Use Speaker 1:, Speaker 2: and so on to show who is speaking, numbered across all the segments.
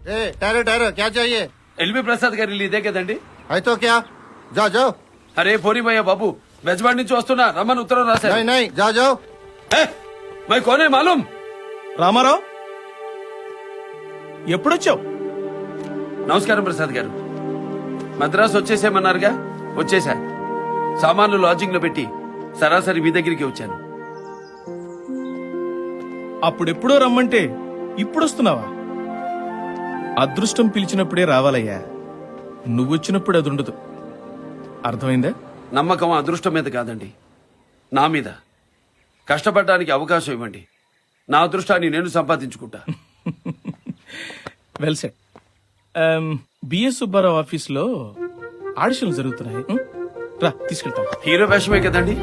Speaker 1: ठहरो ठहरो, क्या चाहिए?
Speaker 2: ఎల్వి ప్రసాద్ గారి ఇల్లు ఇదే కదండి?
Speaker 1: है तो क्या? जाओ जाओ।
Speaker 2: అరే పోనీ భయ్యా బాబు, బెజవాడ నుంచి వస్తున్నా, రమ్మని ఉత్తరం రాశారు.
Speaker 1: नहीं नहीं, जाओ जाओ।
Speaker 2: మై కోనే మాలూం.
Speaker 3: రామారావు ఎప్పుడొచ్చావు?
Speaker 2: నమస్కారం ప్రసాద్ గారు. మద్రాసు వచ్చేసేమన్నారుగా, వచ్చేసా. సామాన్లు లాడ్జింగ్ లో పెట్టి సరాసరి మీ దగ్గరికి వచ్చాను.
Speaker 3: అప్పుడెప్పుడో రమ్మంటే ఇప్పుడొస్తున్నావా? అదృష్టం పిలిచినప్పుడే రావాలయ్యా, నువ్వొచ్చినప్పుడు అది ఉండదు. అర్థమైందా?
Speaker 2: నమ్మకం అదృష్టం మీద కాదండి, నా మీద. కష్టపడడానికి అవకాశం ఇవ్వండి, నా అదృష్టాన్ని నేను సంపాదించుకుంటా.
Speaker 3: Well set. బిఎస్ సుబ్బారావు ఆఫీస్లో ఆడిషన్లు జరుగుతున్నాయి. రా తీసుకెళ్తాం.
Speaker 2: హీరో వేషమే కదండి?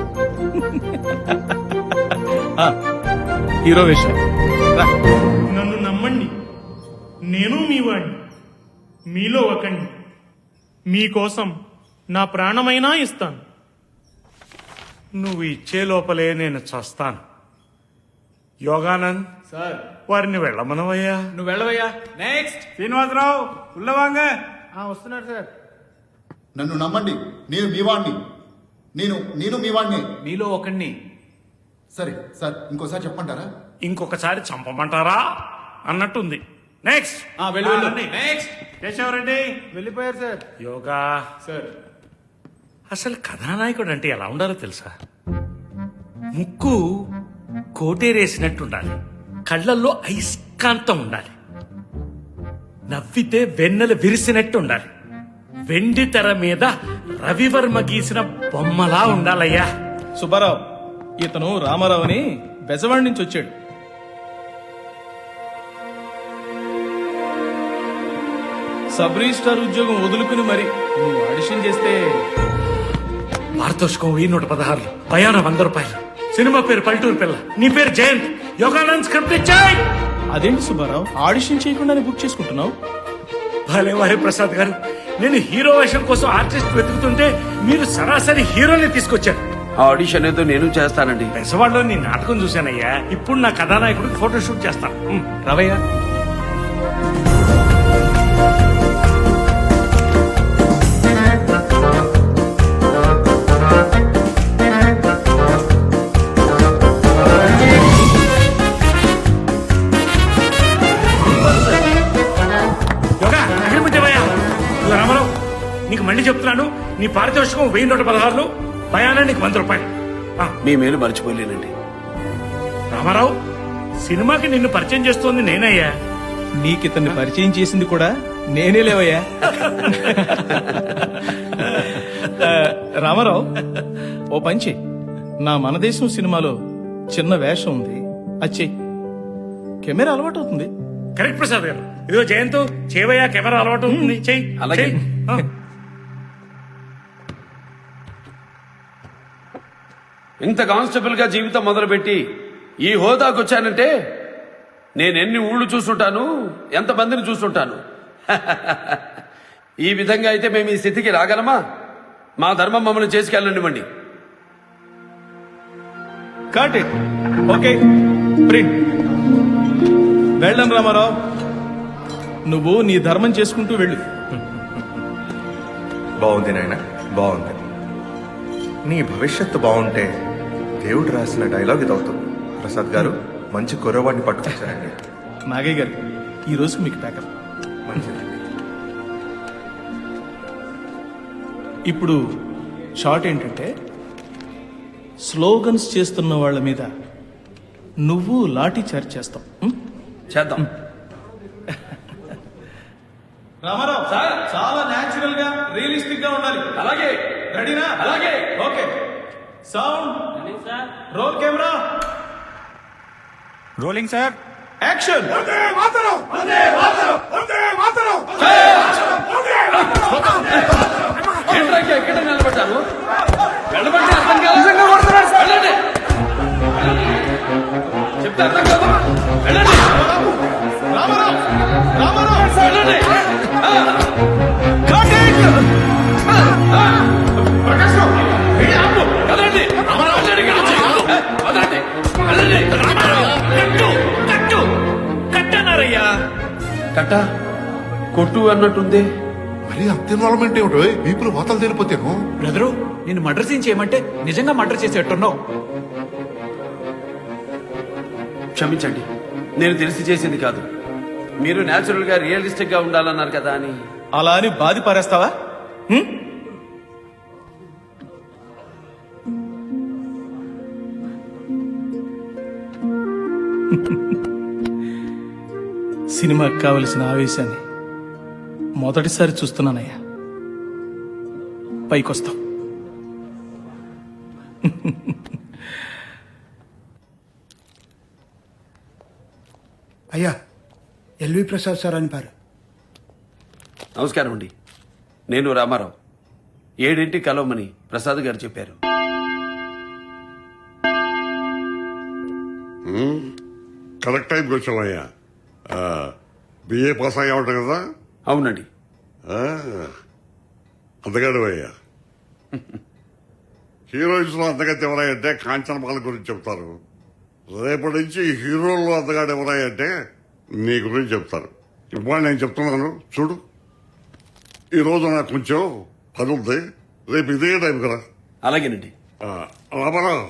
Speaker 3: హీరో వేషం. రా.
Speaker 4: నన్ను నమ్మండి, నేను మీ వాడిని, మీలో ఒకండి. మీకోసం నా ప్రాణమైనా ఇస్తాను. నువ్వు ఇచ్చే లోపలే నేను చస్తాను. యోగానంద్
Speaker 5: సార్,
Speaker 4: వారిని వెళ్ళమనవయ్యా.
Speaker 5: నువ్వు వెళ్ళవయ్యా. నెక్స్ట్
Speaker 4: శ్రీనివాసరావు ఉల్లవాంగ.
Speaker 1: వస్తున్నారు సార్.
Speaker 6: నన్ను నమ్మండి, నేను మీ వాణ్ణి. నేను మీ వాణ్ణి.
Speaker 5: మీలో ఒకడిని.
Speaker 6: సరే సార్, ఇంకోసారి చెప్పంటారా?
Speaker 4: ఇంకొకసారి చంపమంటారా అన్నట్టుంది. నెక్స్ట్
Speaker 5: వెళ్ళు వెళ్ళు. నెక్స్ట్
Speaker 4: కేశవరెడ్డి.
Speaker 1: వెళ్ళిపోయారు సార్.
Speaker 4: యోగా
Speaker 5: సార్.
Speaker 4: అసలు కథానాయకుడు అంటే ఎలా ఉండాలో తెలుసా? ముక్కు కోటేరేసినట్టుండాలి, కళ్ళల్లో అయస్కాంతం ఉండాలి, నవ్వితే వెన్నెలు విరిసినట్టు ఉండాలి, వెండి తెర మీద రవివర్మ గీసిన బొమ్మలా ఉండాలయ్యా.
Speaker 3: సుబ్బారావు, ఇతను రామారావు అని బెజవాడ నుంచి వచ్చాడు. సబ్ రిజిస్ట్రార్ ఉద్యోగం వదులుకుని మరి నువ్వు ఆడిషన్ చేస్తే
Speaker 4: పారితోషికం 1116, భయాన 100 రూపాయలు. సినిమా పేరు పల్లెటూరు పిల్ల, నీ పేరు జయంత్. యోగానంద్ స్క్రిప్ట్ ఇచ్చాయి.
Speaker 3: అదేంటి సుబ్బారావు, ఆడిషన్ చేయకుండానే బుక్ చేసుకుంటున్నావు?
Speaker 4: భలే వారే ప్రసాద్ గారు, నేను హీరో వేషం కోసం ఆర్టిస్ట్ వెతుకుతుంటే మీరు సరాసరి హీరోని తీసుకొచ్చారు.
Speaker 2: ఆ ఆడిషన్ ఏదో నేను చేస్తానండి.
Speaker 4: పెసవాడలో నీ నాటకం చూశానయ్యా. ఇప్పుడు నా కథానాయకుడికి ఫోటోషూట్ చేస్తాను.
Speaker 3: రవయ్య.
Speaker 4: యోగా ఎక్కడ పెట్టావయ్యా? ఇదిగో రామారావు, నీకు మళ్ళీ చెప్తున్నాను, నీ పారితోషికం 1116, భయానా నీకు 100 రూపాయలు.
Speaker 2: మీ మేలు మర్చిపోలేనండి.
Speaker 4: రామారావు, సినిమాకి నిన్ను పరిచయం చేస్తోంది నేనయ్యా.
Speaker 3: నీకితన్ని పరిచయం చేసింది కూడా నేనే లేవయ్యా. రామారావు, ఓ పంచి, నా మనదేశం సినిమాలో చిన్న వేషం ఉంది, అచ్చే కెమెరా అలవాటు అవుతుంది.
Speaker 4: కరెక్ట్ ప్రసాద్ గారు. ఇదిగో జయంత్, చేవయ్యా, కెమెరా అలవాటు ఉంటుంది, చెయ్యి.
Speaker 2: అలాగే.
Speaker 4: చెయ్యి.
Speaker 2: ఇంత కానిస్టేబుల్ గా జీవితం మొదలుపెట్టి ఈ హోదాకు వచ్చానంటే నేనెన్ని ఊళ్ళు చూస్తుంటాను, ఎంతమందిని చూస్తుంటాను. ఈ విధంగా అయితే మేము ఈ స్థితికి రాగలమా? మా ధర్మం మమ్మల్ని చేసుకెళ్ళనివ్వండి.
Speaker 3: Cut it. Okay, print. వెళ్ళం రామారావు, నువ్వు నీ ధర్మం చేసుకుంటూ వెళ్ళు.
Speaker 7: బాగుంది నాయన, బాగుంది. నీ భవిష్యత్తు బాగుంటే దేవుడు రాసిన డైలాగ్ ఇది అవుతుంది. ప్రసాద్ గారు, మంచి కుర్రవాడిని పట్టుకొచ్చారండి.
Speaker 3: నాగయ్య గారు, ఈ రోజు మీకు ప్యాకప్.
Speaker 7: మంచిదండి.
Speaker 3: ఇప్పుడు షార్ట్ ఏంటంటే, స్లోగన్స్ చేస్తున్న వాళ్ళ మీద నువ్వు లాఠీ చార్జ్ చేస్తావు.
Speaker 2: చేద్దాం.
Speaker 3: రామారావు, చాలా న్యాచురల్ గా, రియలిస్టిక్ గా ఉండాలి.
Speaker 2: అలాగే.
Speaker 3: రెడీనా?
Speaker 2: అలాగే.
Speaker 3: Okay. Sound roll, camera
Speaker 5: rolling sir.
Speaker 3: Action.
Speaker 2: ఏంట్రాకి ఎక్కడ నిలబడ్డారు? వెళ్ళబట్టి అర్థం కాదు. వెళ్ళండి. చెప్తే అర్థం కాదు. వెళ్ళండి.
Speaker 3: రామారావు, రామారావు,
Speaker 2: వెళ్ళండి.
Speaker 3: Cut it.
Speaker 2: ప్రకాష్ రావు, ఇది ఆపు. కదలండి. వెళ్ళండి ఇక్కడి నుంచి. వదలండి. వెళ్ళండి.
Speaker 4: కట్టు కట్టు కట్టన్నారయ్యా.
Speaker 2: కట్ట కొట్టు అన్నట్టుంది.
Speaker 8: మరి అంత ఇన్వాల్వ్మెంట్ ఏమిటో వీపులు వాతలు తేలిపోతేను.
Speaker 5: బ్రదరు నిన్ను మర్డర్ సీన్ చేయమంటే నిజంగా మర్డర్ చేసేట్టున్నావు.
Speaker 2: క్షమించండి, నేను తెలిసి చేసింది కాదు. మీరు న్యాచురల్ గా రియలిస్టిక్ గా ఉండాలన్నారు కదా అని.
Speaker 3: అలా అని బాధి పారేస్తావా? హ్మ్? సినిమాకి కావలసిన ఆవేశాన్ని మొదటిసారి చూస్తున్నానయ్యా. పైకొస్తాం.
Speaker 9: ஐயா எல்வி பிரசாத் சார் அனுப்பாரு.
Speaker 2: నమస్కారం అండి, నేను రామారావు. 7 కలవమని ప్రసాద్ గారు చెప్పారు.
Speaker 10: కరెక్ట్ టైంకి వచ్చావయ్యా. బిఏ పాస్ అయ్యా ఉంటావు కదా.
Speaker 2: అవునండి.
Speaker 10: అందగాడు అయ్యా. హీరోయిన్స్ లో అందగతి ఎవరాయంటే కాంచనమాల గురించి చెప్తారు. రేపటి నుంచి హీరోల్లో అందగాడు ఎవరాయంటే నీ గురించి చెప్తారు. ఇప్పుడు నేను చెప్తున్నాను చూడు. ఈ రోజు నాకు కొంచెం పని ఉంది, రేపు ఇదే టైం కదా.
Speaker 2: అలాగేనండి.
Speaker 10: రామారావు,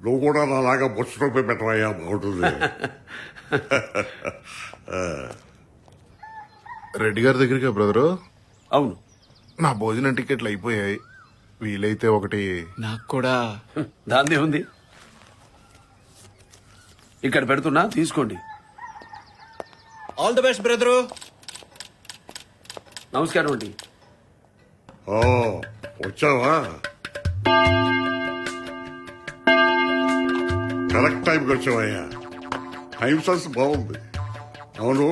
Speaker 10: నువ్వు కూడా నాలాగా బొచ్చు టోపీ పెట్టవయ్యా, బాగుంటుంది.
Speaker 8: రెడ్డి గారి దగ్గరికి బ్రదరు.
Speaker 2: అవును.
Speaker 8: నా భోజనం టికెట్లు అయిపోయాయి. వీలైతే ఒకటి.
Speaker 5: నాకు కూడా.
Speaker 2: దాందే ఉంది, ఇక్కడ పెడుతున్నా, తీసుకోండి.
Speaker 5: All the best brother.
Speaker 2: నమస్కారం అండి.
Speaker 10: ఓ వచ్చావా? కరెక్ట్ టైంకి వచ్చావయ్యా. టైం సెన్స్ బాగుంది. అవును,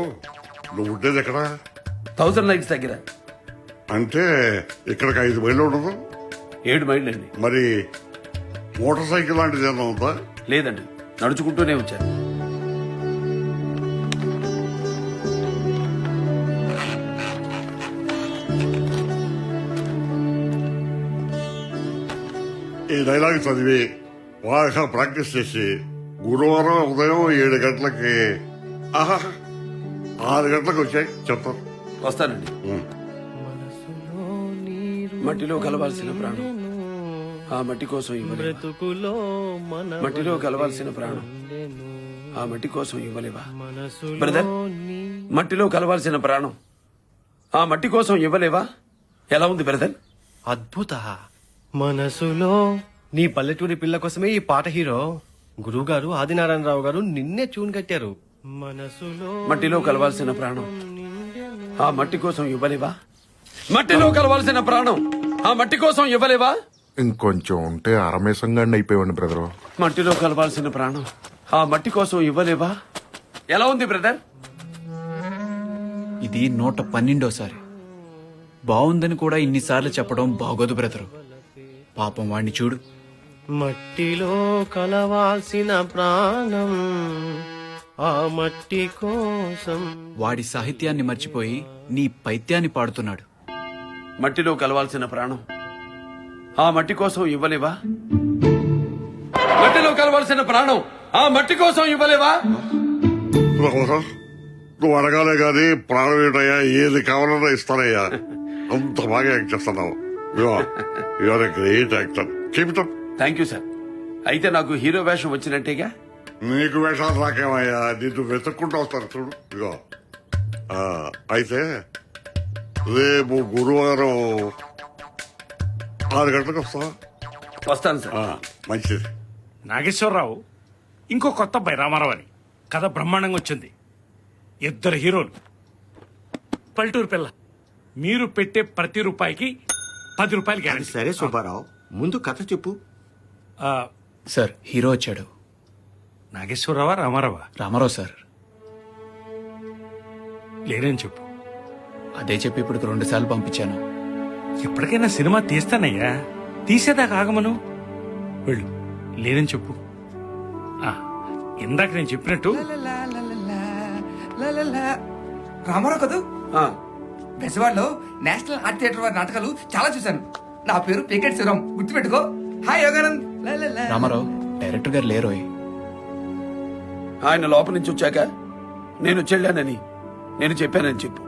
Speaker 10: నువ్వు ఉండేది ఎక్కడా?
Speaker 2: 1000 లైట్స్ దగ్గర.
Speaker 10: అంటే ఇక్కడికి 5 మైళ్ళు ఉండదు.
Speaker 2: 7 మైళ్ళండి.
Speaker 10: మరి మోటార్ సైకిల్ లాంటిది ఏమన్నా ఉందా?
Speaker 2: లేదండి, నడుచుకుంటూనే వచ్చాను.
Speaker 10: ఈ డైలాగ్ చదివి బాగా ప్రాక్టీస్ చేసి గురువారం ఉదయం 7 గంటలకి 6 గంటలకు వచ్చాయి చెప్తాను.
Speaker 2: వస్తానండి. మట్టిలో కలవాల్సిన ప్రాణం ఆ మట్టి కోసం ఇవ్వలేవా? మట్టిలో కలవాల్సిన ప్రాణం ఆ మట్టి కోసం ఇవ్వలేవా? బ్రదర్, మట్టిలో కలవాల్సిన ప్రాణం ఆ మట్టి కోసం ఇవ్వలేవా? ఎలా ఉంది బ్రదర్?
Speaker 11: అద్భుత. మనసులో నీ పల్లెటూరి పిల్ల కోసమే ఈ పాట హీరో. గురువు గారు ఆదినారాయణరావు గారు నిన్నే ట్యూన్ కట్టారు. మనసులో
Speaker 2: మట్టిలో కలవాల్సిన ప్రాణం ఆ మట్టి కోసం ఇవ్వలేవా? మట్టిలో కలవాల్సిన ప్రాణం ఆ మట్టి కోసం ఇవ్వలేవా?
Speaker 8: ఇంకొంచెం ఉంటే అరమేసంగా అయిపోయాడు బ్రదరు.
Speaker 2: మట్టిలో కలవాల్సిన ప్రాణం ఆ మట్టి కోసం ఇవ్వలేవా? ఎలా ఉంది బ్రదర్?
Speaker 5: ఇది 112సారి. బాగుందని కూడా ఇన్నిసార్లు చెప్పడం బాగోదు బ్రదరు. పాపం వాణ్ణి చూడు.
Speaker 11: మట్టిలో కలవాల్సిన ప్రాణం ఆ మట్టి కోసం.
Speaker 5: వాడి సాహిత్యాన్ని మర్చిపోయి నీ పైత్యాన్ని పాడుతున్నాడు.
Speaker 2: మట్టిలో కలవాల్సిన ప్రాణం ఆ మట్టి కోసం ఇవ్వలేవా? మట్టిలో కలవాల్సిన ప్రాణం ఆ మట్టి కోసం ఇవ్వలేవా?
Speaker 10: రామారావు, నువ్వు అడగాలే గాని ప్రాణం ఏంటయ్యా, ఏది కావాలన్నా ఇస్తానయ్యా. అంత బాగా యాక్ట్ చేస్తున్నావు. You're a great actor. Keep it up.
Speaker 2: Thank you sir. అయితే నాకు హీరో వేషం వచ్చినట్టేగా?
Speaker 10: నీకు వేషాలు రాకేమయ్యా, నిన్ను వెతుక్కుంటూ వస్తారు చూడు. ఇగో అయితే రేపు గురువారం 6 గంటలకు వస్తావా?
Speaker 2: వస్తాను సార్.
Speaker 10: మంచిది.
Speaker 4: నాగేశ్వరరావు, ఇంకో కొత్త అబ్బాయి రామారావు అని. కథ బ్రహ్మాండంగా వచ్చింది. 2 హీరోలు, పల్లెటూరు పిల్ల. మీరు పెట్టే ప్రతి రూపాయికి 10 రూపాయలు గ్యారెంటీ.
Speaker 11: సరే సుబ్బారావు, ముందు కథ చెప్పు.
Speaker 5: సార్, హీరో వచ్చాడు.
Speaker 4: నాగేశ్వరరావా రామారావా?
Speaker 5: రామారావు సార్.
Speaker 4: లేరని చెప్పు.
Speaker 5: అదే చెప్పి ఇప్పుడు 2 సార్లు పంపించాను.
Speaker 4: ఎప్పటికైనా సినిమా తీస్తానయ్యా, తీసేదాకా ఆగమను. వెళ్ళు, లేరని చెప్పు. ఇందాక నేను చెప్పినట్టు
Speaker 12: రామారావు కదూ?
Speaker 2: ఆ,
Speaker 12: బెజవాడలో నేషనల్ ఆర్ట్ థియేటర్ వారి నాటకాలు చాలా చూశాను. నా పేరు పేకెట్ శివరాం, గుర్తుపెట్టుకో. హాయ్ యోగానంద్.
Speaker 5: రామారావు, డైరెక్టర్ గారు లేరోయ్.
Speaker 2: ఆయన లోపల నుంచి వచ్చాక నేను చెల్లానని నేను చెప్పానని చెప్పు.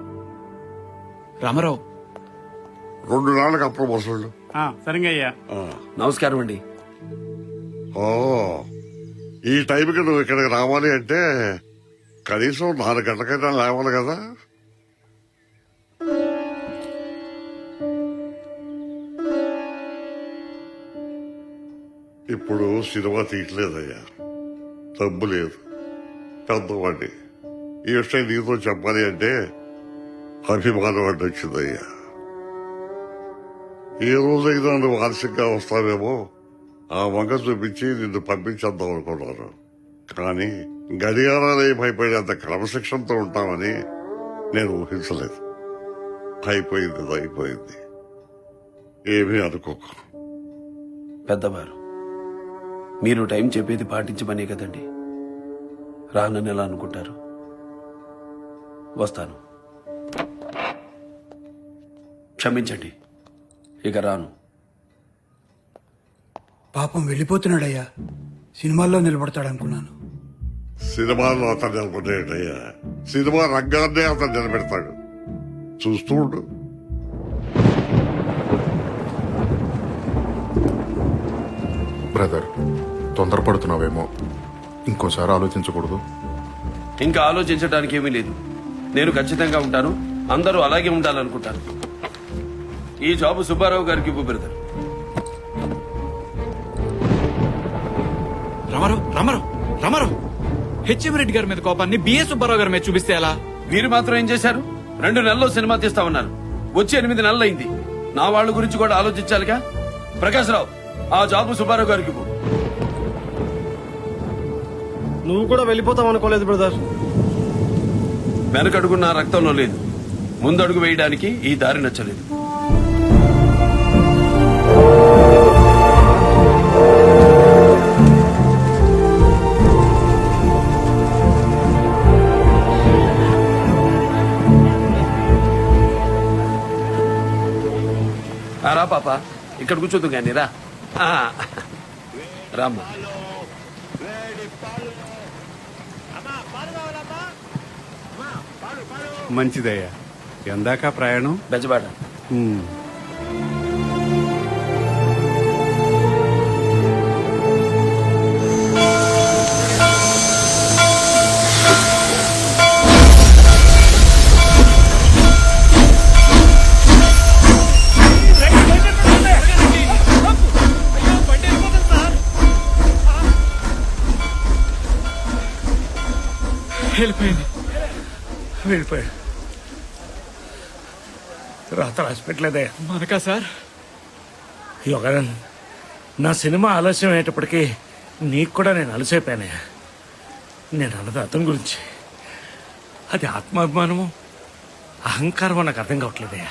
Speaker 5: రామారావు
Speaker 10: 2 నెలలకు అప్పుడు వసూళ్ళు.
Speaker 4: సరిగా అయ్యా.
Speaker 2: నమస్కారం అండి.
Speaker 10: ఓ, ఈ టైంకి నువ్వు ఇక్కడికి రావాలి అంటే కనీసం 4 గంటలకైనా లేవాలి కదా. ఇప్పుడు సినిమా తీయట్లేదయ్యా, డబ్బు లేదు, పెద్దవాడిని. ఈ విషయం నీతో చెప్పాలి అంటే అభిమానం అడ్డు వచ్చిందయ్యా. ఏ రోజైనా నువ్వు ఆలస్యంగా వస్తావేమో ఆ వంక చూపించి నిన్ను పంపించేద్దాం అనుకున్నాను. కానీ గడియారాలే భయపడేంత క్రమశిక్షణతో ఉంటామని నేను ఊహించలేదు. అయిపోయింది. ఏమీ అనుకోకు.
Speaker 2: పెద్దవారు, మీరు టైం చెప్పేది పాటించమనే కదండి. రానని ఎలా అనుకుంటారు? వస్తాను. క్షమించండి, ఇక రాను.
Speaker 9: పాపం వెళ్ళిపోతున్నాడయ్యా. సినిమాల్లో నిలబడతాడనుకున్నాను.
Speaker 10: సినిమాలో అతను నిలబడేటయ్యా, సినిమా రంగాన్నే అతను నిలబెడతాడు. చూస్తూ ఉండు.
Speaker 8: బ్రదర్, తొందరపడుతున్నావేమో, ఇంకోసారి ఆలోచించకూడదు.
Speaker 2: ఇంకా ఆలోచించడానికి ఏమీ లేదు. నేను ఖచ్చితంగా ఉంటాను. అందరూ అలాగే ఉండాలనుకుంటాను. ఈ జాబు సుబ్బారావు గారికి ఇవ్వు బ్రదర్.
Speaker 5: రామారావు హెచ్ఎం రెడ్డి గారి మీద కోపాన్ని బిఎస్ సుబ్బారావు గారి మీద చూపిస్తే ఎలా?
Speaker 2: మీరు మాత్రం ఏం చేశారు? 2 నెలల్లో సినిమా తీస్తామన్నారు. వచ్చి 8 నెలలైంది. నా వాళ్ళ గురించి కూడా ఆలోచించాలిగా. ప్రకాశ్రావు, ఆ జాబు సుబ్బారావు గారికి ఇవ్వు.
Speaker 11: నువ్వు కూడా వెళ్ళిపోతావు అనుకోలేదు బ్రదర్.
Speaker 2: వెనకడుగు నా రక్తంలో లేదు. ముందడుగు వేయడానికి ఈ దారి నచ్చలేదు. రా పాప, ఇక్కడ కూర్చోద్దు కానీ రా. రామ్మా.
Speaker 4: మంచిదయ్యా. ఎందాక ప్రయాణం?
Speaker 2: బెజబాట.
Speaker 4: వెళ్ళిపోయాడు. రాత రాసిపెట్టలేదయ్యా.
Speaker 5: మనకా సార్?
Speaker 4: యోగానంద్, నా సినిమా ఆలస్యం అయ్యేటప్పటికీ నీకు కూడా నేను అలసైపోయానయ్యా. నేను అన్నది అతని గురించి. అది ఆత్మాభిమానము, అహంకారమో నాకు అర్థం కావట్లేదయ్యా.